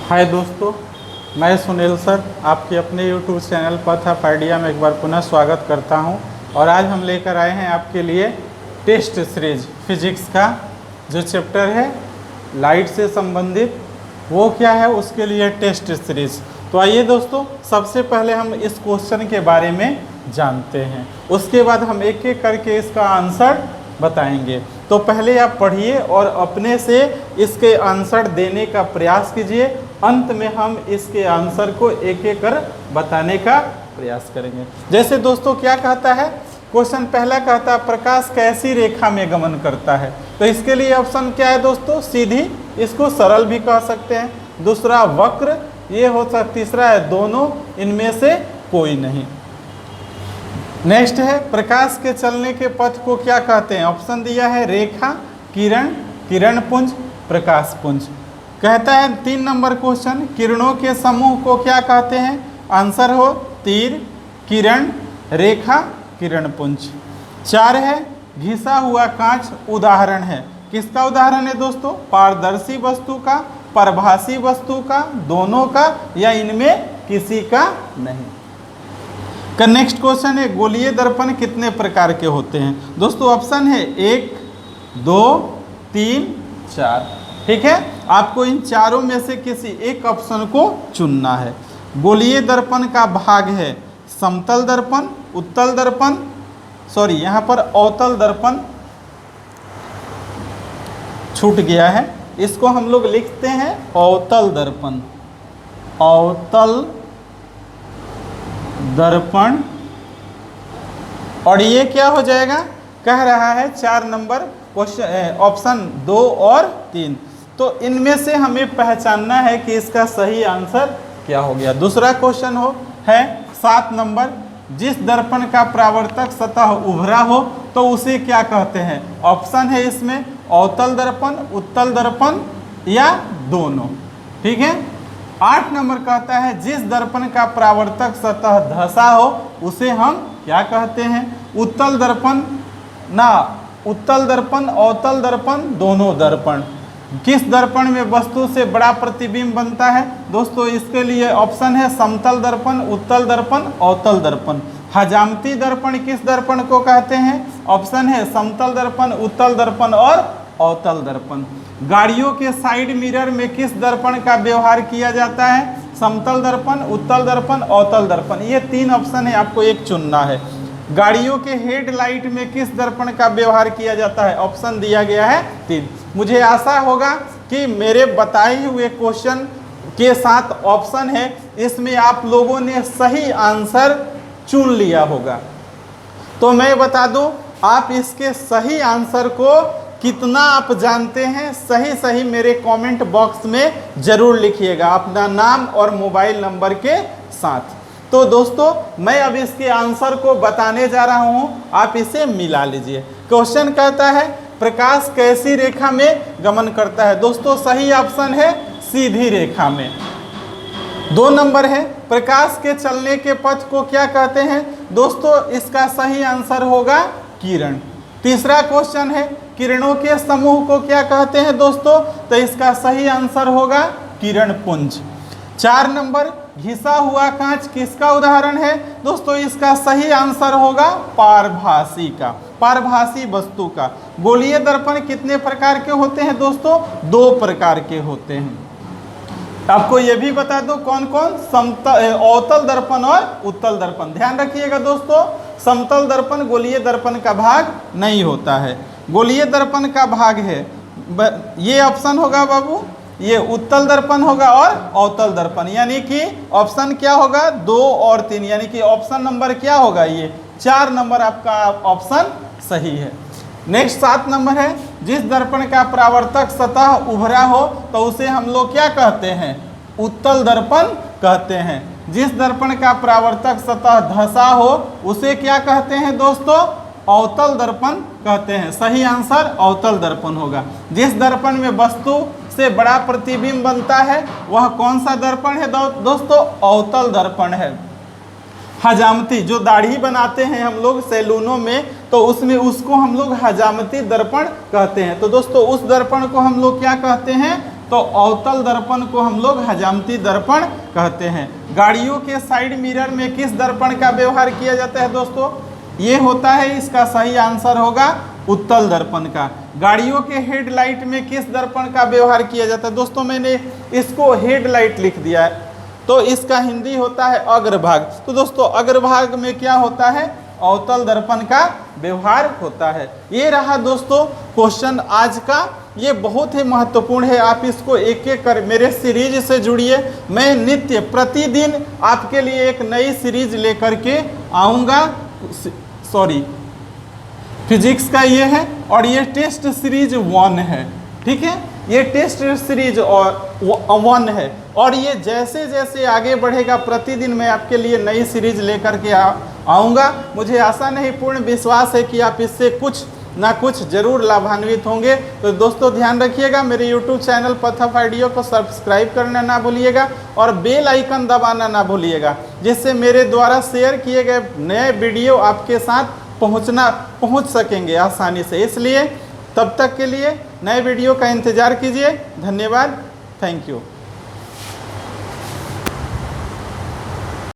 हाय दोस्तों, मैं सुनील सर आपके अपने YouTube channel path of idea में एक बार पुनः स्वागत करता हूं। और आज हम लेकर आए हैं आपके लिए टेस्ट सीरीज फिजिक्स का जो चैप्टर है लाइट से संबंधित, वो क्या है उसके लिए टेस्ट सीरीज। तो आइए दोस्तों, सबसे पहले हम इस क्वेश्चन के बारे में जानते हैं, उसके बाद हम एक एक करके इसका आंसर बताएंगे। तो पहले आप पढ़िए और अपने से इसके आंसर देने का प्रयास कीजिए। अंत में हम इसके आंसर को एक एक कर बताने का प्रयास करेंगे। जैसे दोस्तों क्या कहता है क्वेश्चन, पहला कहता है प्रकाश कैसी रेखा में गमन करता है। तो इसके लिए ऑप्शन क्या है दोस्तों, सीधी, इसको सरल भी कह सकते हैं, दूसरा वक्र, ये हो सकता, तीसरा है दोनों, इनमें से कोई नहीं। नेक्स्ट है प्रकाश के चलने के पथ को क्या कहते हैं। ऑप्शन दिया है रेखा, किरण, किरण पुंज, प्रकाश पुंज। कहता है 3 नंबर क्वेश्चन, किरणों के समूह को क्या कहते हैं। आंसर हो तीर, किरण, रेखा, किरण पुंज। 4 है घिसा हुआ कांच उदाहरण है। किसका उदाहरण है दोस्तों, पारदर्शी वस्तु का, परभासी वस्तु का, दोनों का, या इनमें किसी का नहीं। का नेक्स्ट क्वेश्चन है गोलीय दर्पण कितने प्रकार के होते हैं। दोस्तों ऑप्शन है 1, 2, 3, 4। ठीक है, आपको इन चारों में से किसी एक ऑप्शन को चुनना है। गोलीय दर्पण का भाग है समतल दर्पण, उत्तल दर्पण, सॉरी यहाँ पर अवतल दर्पण छूट गया है, इसको हम लोग लिखते हैं अवतल दर्पण, अवतल दर्पण। और ये क्या हो जाएगा, कह रहा है 4 नंबर क्वेश्चन, ऑप्शन 2 और 3। तो इनमें से हमें पहचानना है कि इसका सही आंसर क्या हो गया। दूसरा क्वेश्चन है 7 नंबर, जिस दर्पण का परावर्तक सतह उभरा हो तो उसे क्या कहते हैं। ऑप्शन है इसमें अवतल दर्पण, उत्तल दर्पण, या दोनों। ठीक है। 8 नंबर कहता है जिस दर्पण का परावर्तक सतह धंसा हो उसे हम क्या कहते हैं। उत्तल दर्पण ना, उत्तल दर्पण, अवतल दर्पण, दोनों दर्पण। किस दर्पण में वस्तु से बड़ा प्रतिबिंब बनता है दोस्तों, इसके लिए ऑप्शन है समतल दर्पण, उत्तल दर्पण, अवतल दर्पण। हजामती दर्पण किस दर्पण को कहते हैं। ऑप्शन है समतल दर्पण, उत्तल दर्पण और अवतल दर्पण। गाड़ियों के साइड मिरर में किस दर्पण का व्यवहार किया जाता है। समतल दर्पण, उत्तल दर्पण, अवतल दर्पण। ये 3 ऑप्शन है, आपको एक चुनना है। गाड़ियों के हेडलाइट में किस दर्पण का व्यवहार किया जाता है। ऑप्शन दिया गया है 3। मुझे आशा होगा कि मेरे बताए हुए क्वेश्चन के साथ ऑप्शन है, इसमें आप लोगों ने सही आंसर चुन लिया होगा। तो मैं बता दूं, आप इसके सही आंसर को कितना आप जानते हैं, सही मेरे कमेंट बॉक्स में जरूर लिखिएगा अपना नाम और मोबाइल नंबर के साथ। तो दोस्तों मैं अब इसके आंसर को बताने जा रहा हूं, आप इसे मिला लीजिए। क्वेश्चन कहता है प्रकाश कैसी रेखा में गमन करता है। दोस्तों सही ऑप्शन है सीधी रेखा में। 2 नंबर है प्रकाश के चलने के पथ को क्या कहते हैं। दोस्तों इसका सही आंसर होगा किरण। तीसरा क्वेश्चन है किरणों के समूह को क्या कहते हैं दोस्तों, तो इसका सही आंसर होगा किरण पुंज। 4 नंबर घिसा हुआ कांच किसका उदाहरण है दोस्तों, इसका सही आंसर होगा पारभासी का, पारभासी वस्तु का। गोलीय दर्पण कितने प्रकार के होते हैं दोस्तों, 2 प्रकार के होते हैं। आपको यह भी बता दो कौन कौन, समतल, अवतल दर्पण और उत्तल दर्पण। ध्यान रखिएगा दोस्तों, समतल दर्पण गोलीय दर्पण का भाग नहीं होता है, गोलीय दर्पण का भाग है। ये ऑप्शन होगा बाबू, ये उत्तल दर्पण होगा और अवतल दर्पण। यानी कि ऑप्शन क्या होगा 2 और 3, यानी कि ऑप्शन नंबर क्या होगा, ये 4 नंबर आपका ऑप्शन सही है। नेक्स्ट 7 नंबर है जिस दर्पण का परावर्तक सतह उभरा हो तो उसे हम लोग क्या कहते हैं, उत्तल दर्पण कहते हैं। जिस दर्पण का परावर्तक सतह धंसा हो उसे क्या कहते हैं दोस्तों, अवतल दर्पण कहते हैं। सही आंसर अवतल दर्पण होगा। जिस दर्पण में वस्तु से बड़ा प्रतिबिंब बनता है वह कौन सा दर्पण है दोस्तों, अवतल दर्पण है। हजामती, जो दाढ़ी बनाते हैं हम लोग सैलूनों में, तो उसमें उसको हम लोग हजामती दर्पण कहते हैं। तो दोस्तों उस दर्पण को हम लोग क्या कहते हैं, तो अवतल दर्पण को हम लोग हजामती दर्पण कहते हैं। गाड़ियों के साइड मिरर में किस दर्पण का व्यवहार किया जाता है दोस्तों? ये होता है, इसका सही आंसर होगा उत्तल दर्पण का। गाड़ियों के हेडलाइट में किस दर्पण का व्यवहार किया जाता है? दोस्तों मैंने इसको हेडलाइट लिख दिया है, तो इसका हिंदी होता है अग्रभाग। तो दोस्तों अग्रभाग में क्या होता है? अवतल दर्पण का व्यवहार होता है। ये रहा दोस्तों क्वेश्चन आज का, ये बहुत ही महत्वपूर्ण है। आप इसको एक एक कर मेरे सीरीज से जुड़िए। मैं नित्य प्रतिदिन आपके लिए एक नई सीरीज लेकर के आऊँगा। सॉरी, फिजिक्स का ये है और ये टेस्ट सीरीज 1 है, ठीक है, ये टेस्ट सीरीज और 1 है। और ये जैसे जैसे आगे बढ़ेगा प्रतिदिन मैं आपके लिए नई सीरीज लेकर के आऊँगा। मुझे आशा नहीं पूर्ण विश्वास है कि आप इससे कुछ ना कुछ जरूर लाभान्वित होंगे। तो दोस्तों ध्यान रखिएगा, मेरे YouTube channel path of idea को सब्सक्राइब करना ना भूलिएगा और बेल आइकन दबाना ना भूलिएगा, जिससे मेरे द्वारा शेयर किए गए नए वीडियो आपके साथ पहुंच सकेंगे आसानी से। इसलिए तब तक के लिए नए वीडियो का इंतज़ार कीजिए। धन्यवाद, थैंक यू।